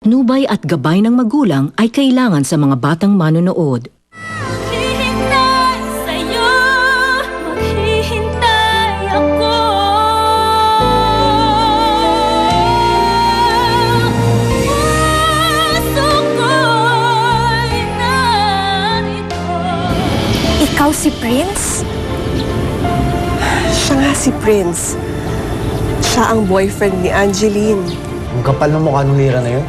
Nubay at gabay ng magulang ay kailangan sa mga batang manonood. Hihintay sa'yo, maghihintay ako. Puso ko'y narito. Ikaw si Prince? Siya nga si Prince. Siya ang boyfriend ni Angeline. Ang kapal ng mukha nung Lira na yun.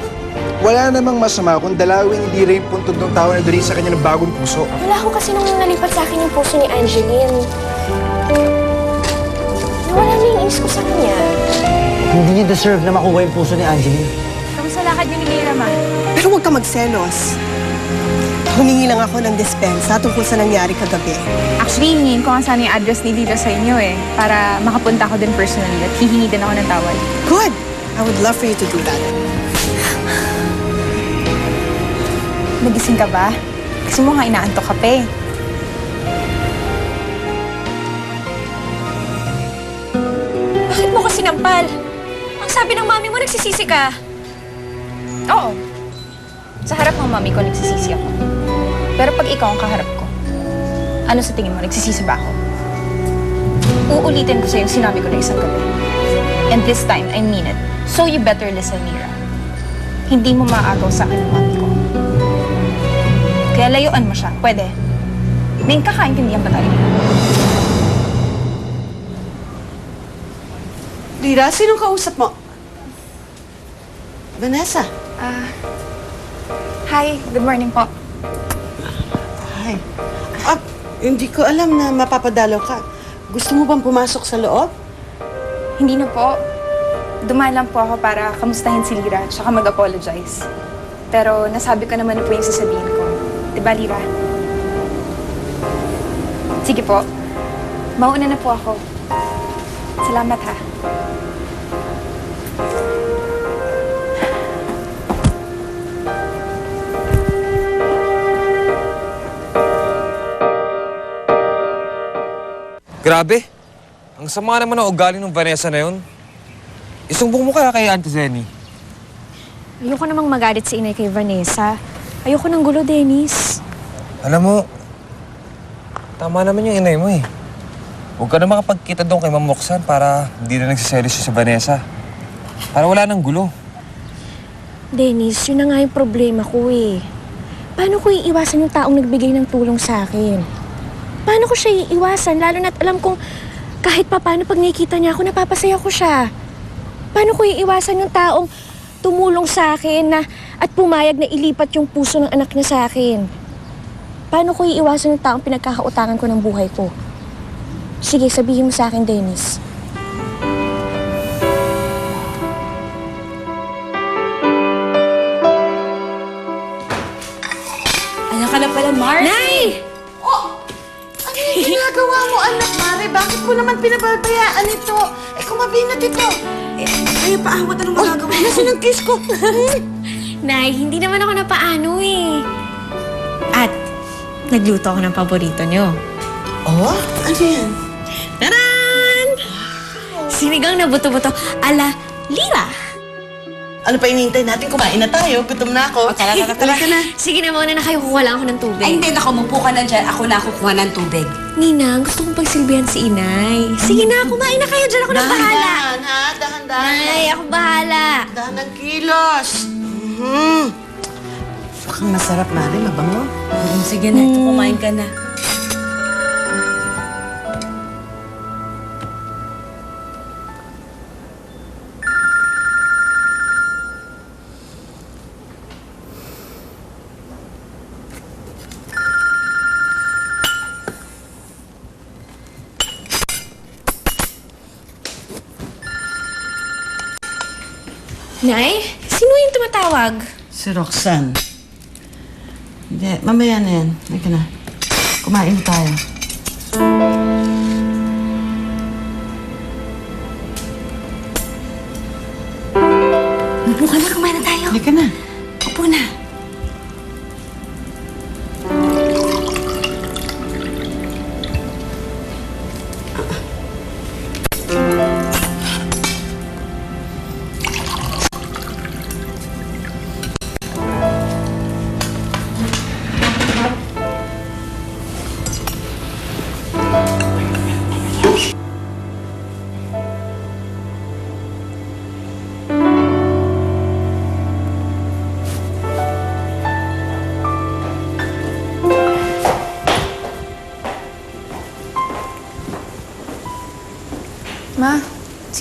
Wala namang masama kung dalawin hindi rin puntod ng tao na dali sa kanya ng bagong puso. Wala ko kasi nung nalipat sa akin yung puso ni Angeline. Nawala na yung inis ko sa kanya. Hindi niya deserve na makuha yung puso ni Angeline. Kamusta lakad niyo ni Lira, ma? Pero huwag ka magselos. Humingi lang ako ng dispensa tungkol sa nangyari kagabi. Actually, hingin ko nga sana yung address ni Lira sa inyo para makapunta ako din personally at hihingi din ako ng tawad. Good! I would love for you to do that. Nagising ka ba? Kasi mo nga inaantok ka pa eh. Bakit mo ko sinampal? Ang sabi ng mami mo, nagsisisi ka. Oo. Sa harap ng mami ko, nagsisisi ako. Pero pag ikaw ang kaharap ko, ano sa tingin mo, nagsisisi ba ako? Uulitin ko sa'yo yung sinabi ko na isang gabi. And this time, I mean it. So you better listen, Mira. Hindi mo maaagaw sa akin ng mami ko. Kaya layuan mo siya. Pwede. May kakaintindihan ba tayo? Lira, sinong kausap mo? Vanessa. Hi, good morning po. Hi. Hindi ko alam na mapapadalaw ka. Gusto mo bang pumasok sa loob? Hindi na po. Dumaan lang po ako para kamustahin si Lira at saka mag-apologize. Pero nasabi ko naman na po yung sasabihin ko. Diba, Lira? Sige po. Mauna na po ako. Salamat, ha. Grabe. Ang sama naman ng ugali ng Vanessa na yun. Isumbong mo kaya kay Auntie Zenny. Ayoko namang magalit si inay kay Vanessa. Ayoko ng gulo, Dennis. Alam mo, tama naman yung inay mo eh. Huwag ka na makapagkita doon kay Ma'am Roxanne para hindi na nagsiselos siya sa Vanessa. Para wala nang gulo. Dennis, yun na nga yung problema ko eh. Paano ko iiwasan yung taong nagbigay ng tulong sa akin? Paano ko siya iiwasan? Lalo na't alam kong kahit pa paano pag nakikita niya ako, napapasaya ko siya. Paano ko iiwasan yung taong tumulong sa akin na at pumayag na ilipat yung puso ng anak niya sa akin? Paano ko iiwasan yung taong pinagkakautangan ko ng buhay ko? Sige, sabihin mo sa akin, Dennis. Ayan ka na pala, Mars. Nay! Ano yung ginagawa mo, anak Mare? Bakit mo naman pinababayaan ito? Kung mabinat ito. Ay, paawat, anong magagawa mo? Nasaan ang kiss ko? Nay, hindi naman ako napaano eh. At nagluto ako ng paborito niyo. Oh? Ano yan? Taran! Sinigang na buto-buto ala Lira. Ano pa inintay natin? Kumain na tayo. Gutom na ako. Tara. Halika na. Sige na muna na kayo, kukuha lang ako ng tubig. Ay, hindi. Nakumupo ka na dyan. Ako na kukuha ng tubig. Ninang, gusto kong pagsilbihan si inay. Sige na, kumain na kayo dyan. Ako na bahala. Dahan-dahan, ha? Dahan-dahan. Nay, ako bahala. Dahan ng kilos. Mukhang masarap, Mare. Mabango. Sige na. Ito, kumain ka na. Nay, sino yung tumatawag? Si Roxanne. Hindi, mamaya na yan. Halika na. Kumain na tayo. Upo ka na, kumain na tayo. Halika na. Upo na.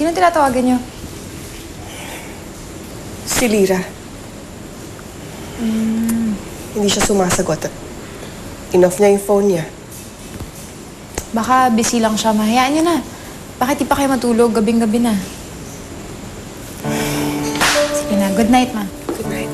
Sino tinatawagan niyo? Si Lyra. Hindi siya sumasagot at enough niya yung phone niya. Baka busy lang siya. Mahayaan niyo na. Bakit di pa kayo matulog? Gabing-gabi na. Sige na. Good night, ma. Good night.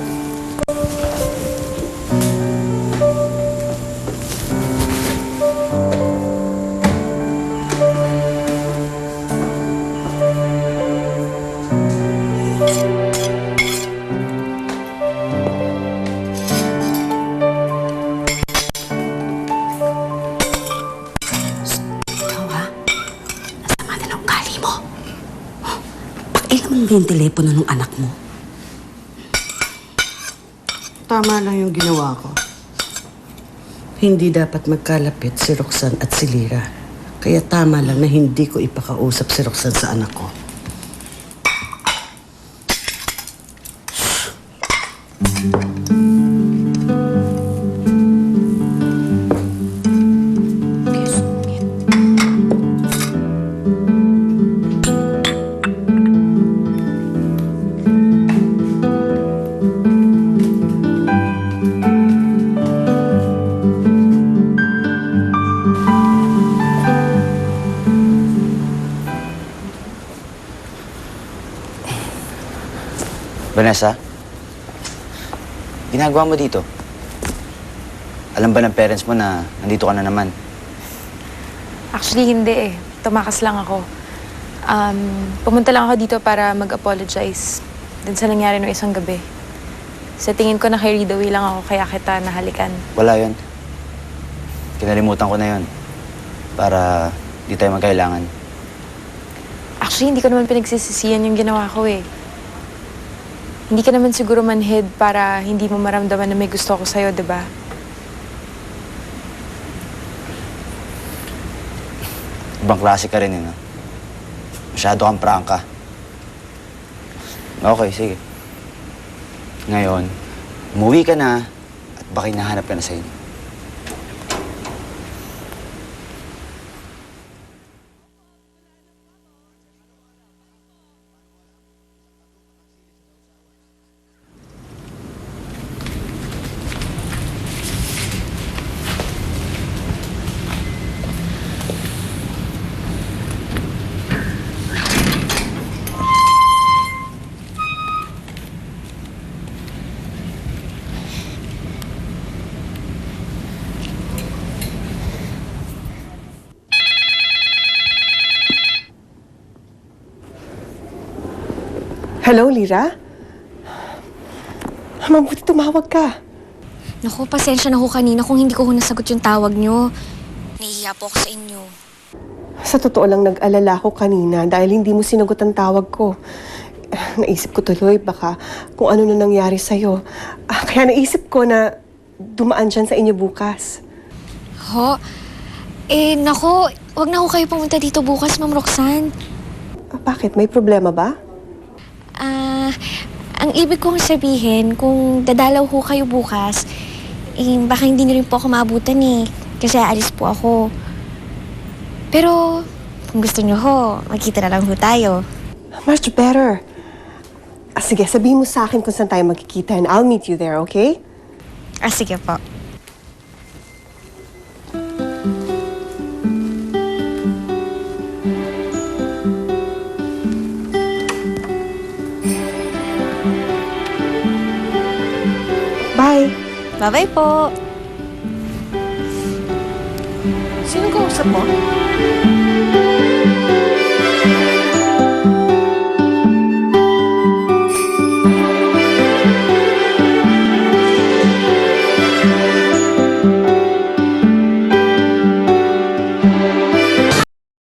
Ikaw ha? Nasama na ng ugali mo. Pakialam mo yung telepono ng anak mo. Tama lang yung ginawa ko. Hindi dapat magkalapit si Roxanne at si Lyra. Kaya tama lang na hindi ko ipakausap si Roxanne sa anak ko. Vanessa, ginagawa mo dito? Alam ba ng parents mo na nandito ka na naman? Actually, hindi eh. Tumakas lang ako. Pumunta lang ako dito para mag-apologize dun sa nangyari noong isang gabi. Sa tingin ko, naka-read away lang ako kaya kita nahalikan. Wala yun. Kinalimutan ko na yun. Para di tayo magkailangan. Actually, hindi ko naman pinagsisisihan yung ginawa ko eh. Hindi ka naman siguro manhid para hindi mo maramdaman na may gusto ako sa'yo, di ba? Ibang klase ka rin eh, no? Masyado kang prangka. Okay, sige. Ngayon, umuwi ka na at baka hinahanap ka na sa inyo. Hello, Lyra? Mabuti tumawag ka. Naku, pasensya na ho kanina kung hindi ko ho nasagot yung tawag nyo. Nahihiya po ako sa inyo. Sa totoo lang, nag-alala ko kanina dahil hindi mo sinagot ang tawag ko. Naisip ko tuloy baka kung ano na nangyari sa'yo. Kaya naisip ko na dumaan dyan sa inyo bukas. Ho? Naku, wag na ho kayo pumunta dito bukas, Ma'am Roxanne. Bakit? May problema ba? Ang ibig kong sabihin, kung dadalaw ho kayo bukas, baka hindi na rin po ako maabutan eh. Kasi aalis po ako. Pero, kung gusto nyo ho, magkita na lang ho tayo. Much better. Sige, sabihin mo sa akin kung saan tayo magkikita and I'll meet you there, okay? Sige po. Bye! Bye-bye po. Sino kausap mo?